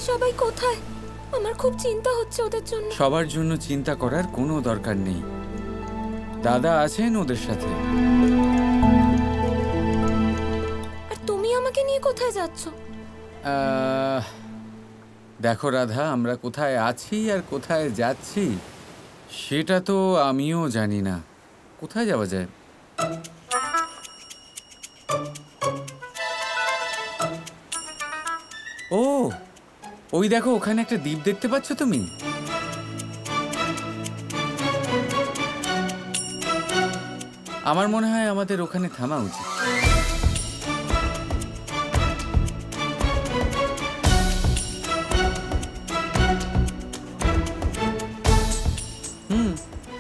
সবাই কোথায়? আমার খুব চিন্তা হচ্ছে ওদের জন্য। সবার জন্য চিন্তা করার কোনো দরকার নেই, দাদা আছেন ওদের সাথে। আর তুমি আমাকে নিয়ে কোথায় যাচ্ছ? দেখো রাধা, আমরা কোথায় আছি আর কোথায় যাচ্ছি সেটা তো আমিও জানি না। কোথায় যাওয়া যায়? ও, ওই দেখো, ওখানে একটা দ্বীপ দেখতে পাচ্ছ তুমি? আমার মনে হয় আমাদের ওখানে থামা উচিত।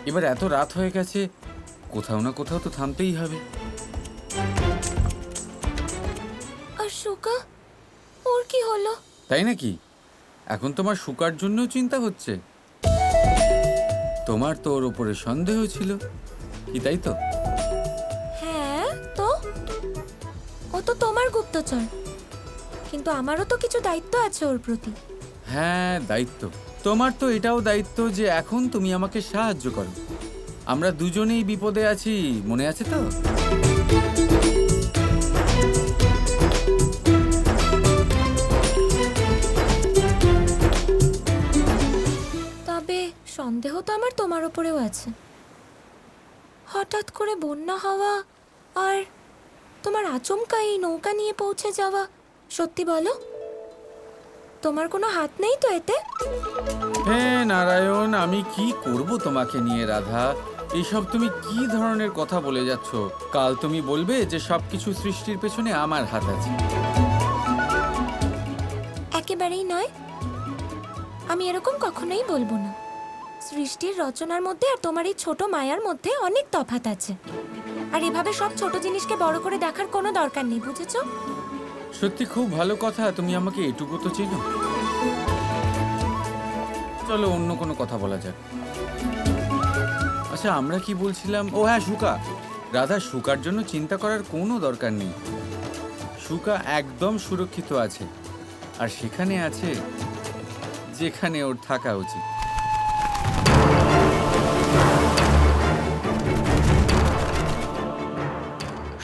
এবার এত রাত হয়ে গেছে, কোথাও না কোথাও তো থামতেই হবে। আর সুকা, ওর কি হলো? তাই নাকি? এখন তোমার সুকার জন্য চিন্তা হচ্ছে? তোমার তো ওর উপরে সন্দেহ ছিল, কি তাই তো? হ্যাঁ তো, ও তো তোমার গুপ্তচর, কিন্তু আমারও তো কিছু দায়িত্ব আছে ওর প্রতি। হ্যাঁ, দায়িত্ব। তোমার তো এটাও দায়িত্ব যে এখন তুমি আমাকে সাহায্য করো। আমরা দুজনেই বিপদে আছি, মনে আছে তো? তবে সন্দেহ তো আমার তোমার উপরেও আছে। হঠাৎ করে বন্যা হওয়া আর তোমার আচমকা এই নৌকা নিয়ে পৌঁছে যাওয়া, সত্যি বলো তোমার কোনো হাত নেই তো এতে? হ্যাঁ নারায়ণ, আমি কি করব তোমাকে নিয়ে রাধা? এইসব তুমি কি ধরনের কথা বলে যাচ্ছ? কাল তুমি বলবে যে সবকিছু সৃষ্টির পেছনে আমার হাত আছে। একেবারেই নয়, আমি এরকম কখনোই বলবো না। সৃষ্টির রচনার মধ্যে আর তোমার এই ছোট মায়ার মধ্যে অনেক তফাৎ আছে, আর এভাবে সব ছোট জিনিসকে বড় করে দেখার কোনো দরকার নেই, বুঝেছো? সত্যি খুব ভালো কথা, তুমি আমাকে এটুকু তো চেনো। চলো অন্য কোনো কথা বলা যাক। আচ্ছা, আমরা কি বলছিলাম? ও হ্যাঁ, সুকা। রাধা, সুকার জন্য চিন্তা করার কোনো দরকার নেই। সুকা একদম সুরক্ষিত আছে, আর সেখানে আছে যেখানে ওর থাকা উচিত।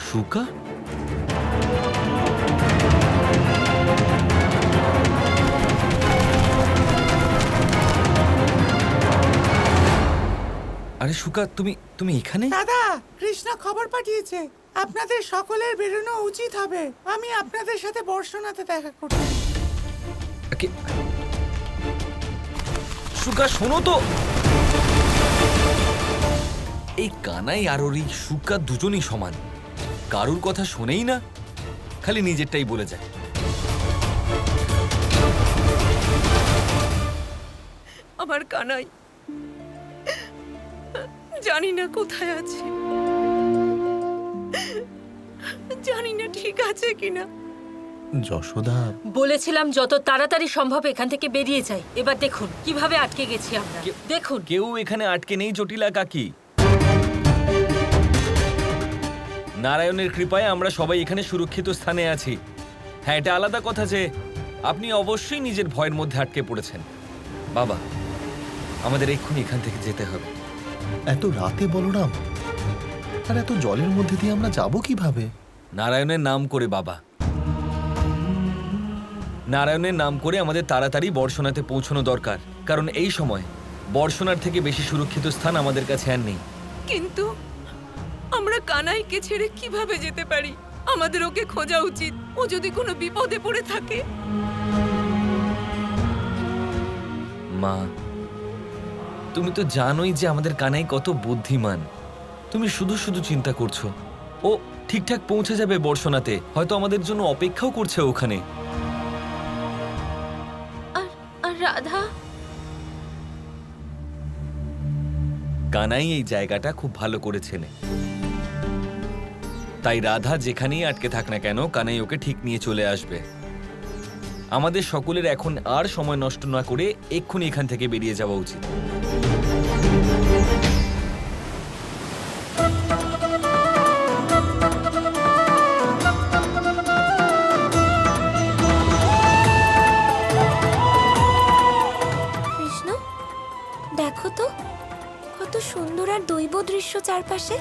সুকা? আরে সুকা, তুমি এখানে? দাদা, কৃষ্ণ খবর পাঠিয়েছে আপনাদের সকলের বেরোনো উচিত হবে। আমি আপনাদের সাথে বর্ষনাতে দেখা করতে। সুকা শোনো তো, এই কানাই আর ওর এই সুকা দুজনই সমান, কারুর কথা শোনেই না, খালি নিজেরটাই বলে যায়। আমার কানাই জানি না কোথায় আছে, জানি না ঠিক আছে কিনা। যশোদা, বলেছিলাম যত তাড়াতাড়ি সম্ভব এখান থেকে বেরিয়ে যাই। এবার দেখুন কিভাবে আটকে গেছি আমরা। দেখুন, কেউ এখানে আটকে নেই জটিলা কাকি। নারায়ণের কৃপায় আমরা সবাই এখানে সুরক্ষিত স্থানে আছি। হ্যাঁ, এটা আলাদা কথা যে আপনি অবশ্যই নিজের ভয়ের মধ্যে আটকে পড়েছেন। বাবা, আমাদের এক্ষুনি এখান থেকে যেতে হবে। এত রাতে বলরাম, আর এত জলের মধ্যে দিয়ে আমরা যাব কিভাবে? নারায়ণের নাম করে বাবা, নারায়ণের নাম করে আমাদের তাড়াতাড়ি বর্ষনাতে পৌঁছানো দরকার, কারণ এই সময় বর্ষনার থেকে বেশি সুরক্ষিত স্থান আমাদের কাছে আর নেই। কিন্তু আমরা কানাইকে ছেড়ে কিভাবে যেতে পারি? আমাদের ওকে খোঁজা উচিত, ও যদি কোনো বিপদে পড়ে থাকে। মা, তুমি তো জানোই যে আমাদের কানাই কত বুদ্ধিমান। তুমি শুধু শুধু চিন্তা করছো। ও ঠিকঠাক পৌঁছে যাবে বর্ষনাতে, হয়তো আমাদের জন্য অপেক্ষাও করছে ওখানে। আর রাধা? কানাই এই জায়গাটা খুব ভালো করে চেনে, তাই রাধা যেখানেই আটকে থাক না কেন, কানাই ওকে ঠিক নিয়ে চলে আসবে। আমাদের সকলের এখন আর সময় নষ্ট না করে এক্ষুনি এখান থেকে বেরিয়ে যাওয়া উচিত। আর দৈব দৃশ্য চারপাশে,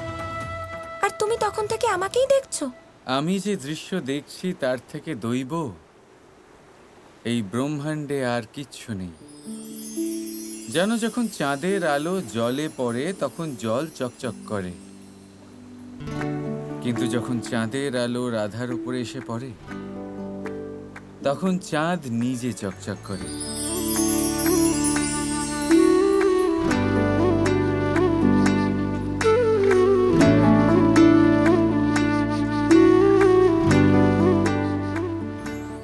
আর তুমি তখন থেকে আমাকেই দেখছো। আমি যে দৃশ্য দেখছি তার থেকে দৈব এই ব্রহ্মাণ্ডে আর কিচ্ছু নেই। জানো, যখন চাঁদের আলো জলে পড়ে তখন জল চকচক করে, কিন্তু যখন চাঁদের আলো রাধার উপরে এসে পড়ে তখন চাঁদ নিজে চকচক করে।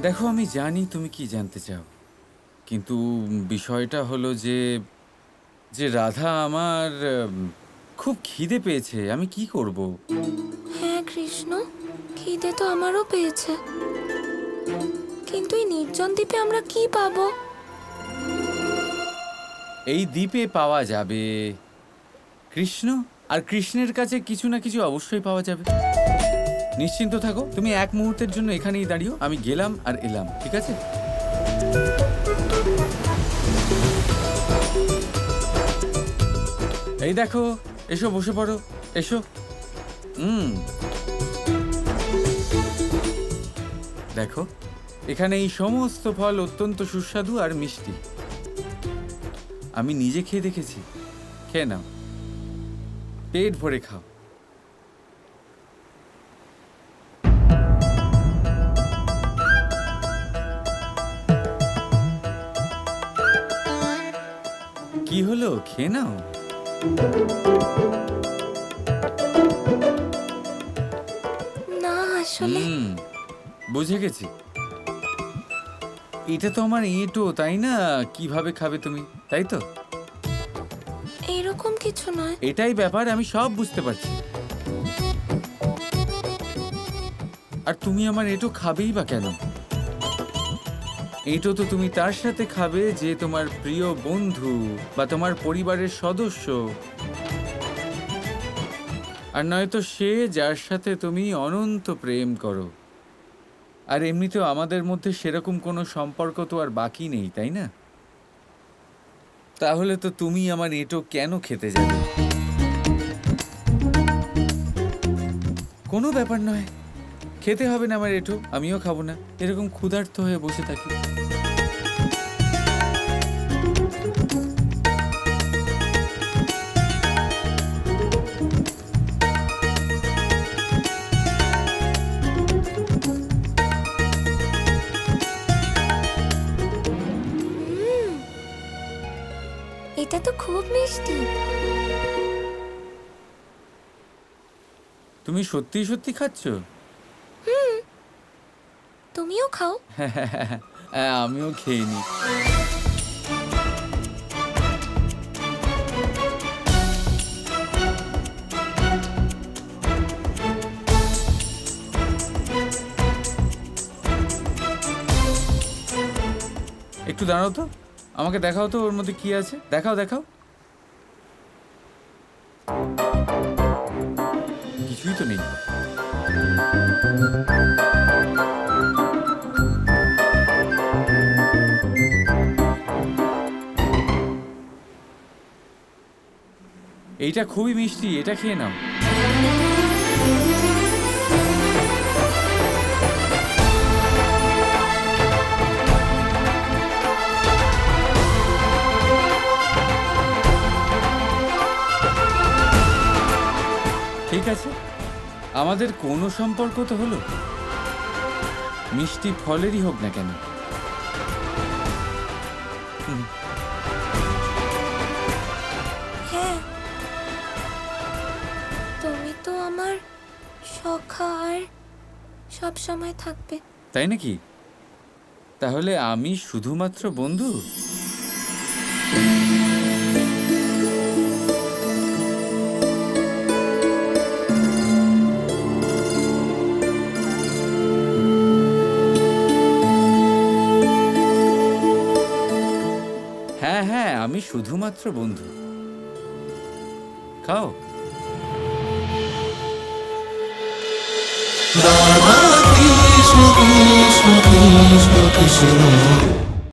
দেখো, আমি জানি তুমি কি জানতে চাও, কিন্তু বিষয়টা হলো যে রাধা, আমার খুব খিদে পেয়েছে। আমি কি করব? হ্যাঁ কৃষ্ণ, খিদে তো আমারও পেয়েছে, কিন্তু এই নির্জন দ্বীপে আমরা কি পাবো? এই দ্বীপে পাওয়া যাবে কৃষ্ণ, আর কৃষ্ণের কাছে কিছু না কিছু অবশ্যই পাওয়া যাবে। নিশ্চিন্ত থাকো, তুমি এক মুহূর্তের জন্য এখানেই দাঁড়িও, আমি গেলাম আর এলাম, ঠিক আছে? এই দেখো, এসো, বসে পড়ো, এসো। দেখো, এখানে এই সমস্ত ফল অত্যন্ত সুস্বাদু আর মিষ্টি। আমি নিজে খেয়ে দেখেছি। খেয়ে নাও, পেট ভরে খাও। কি হলো, খেয়ে নাও। না আসলে বুঝে গেছি, এটা তো আমার এঁটো, তাই না? কিভাবে খাবে তুমি, তাই তো? এরকম কিছু নয়। এটাই ব্যাপার, আমি সব বুঝতে পারছি। আর তুমি আমার এঁটো খাবেই বা কেন? এঁটো তো তুমি তার সাথে খাবে যে তোমার প্রিয় বন্ধু বা তোমার পরিবারের সদস্য, আর নয়তো সে যার সাথে তুমি অনন্ত প্রেম করো। আর এমনিতেও আমাদের মধ্যে সেরকম কোনো সম্পর্ক তো আর বাকি নেই, তাই না? তাহলে তো তুমি আমার এঁটো কেন খেতে যাবে? কোনো ব্যাপার নয়, খেতে হবে না আমার এঁটো, আমিও খাবো না। এরকম ক্ষুধার্ত হয়ে বসে থাকি। এটা তো খুব মিষ্টি। তুমি সত্যি সত্যি খাচ্ছ? তুমিও খাও। হ্যাঁ, আমিও খেয়ে নি। একটু দাঁড়াও তো, আমাকে দেখাও তো ওর মধ্যে কি আছে। দেখাও দেখাও। কিছুই তো নেই। এইটা খুবই মিষ্টি, এটা খেয়ে নাও। ঠিক আছে, আমাদের কোনো সম্পর্ক তো হলো, মিষ্টি ফলেরই হোক না কেন। হ্যাঁ, তুমি তো আমার সখা আর সব সময় থাকবে। তাই নাকি? তাহলে আমি শুধুমাত্র বন্ধু? হ্যাঁ, আমি শুধুমাত্র বন্ধু। খাও। রাধা কৃষ্ণ কৃষ্ণ কৃষ্ণ কৃষ্ণ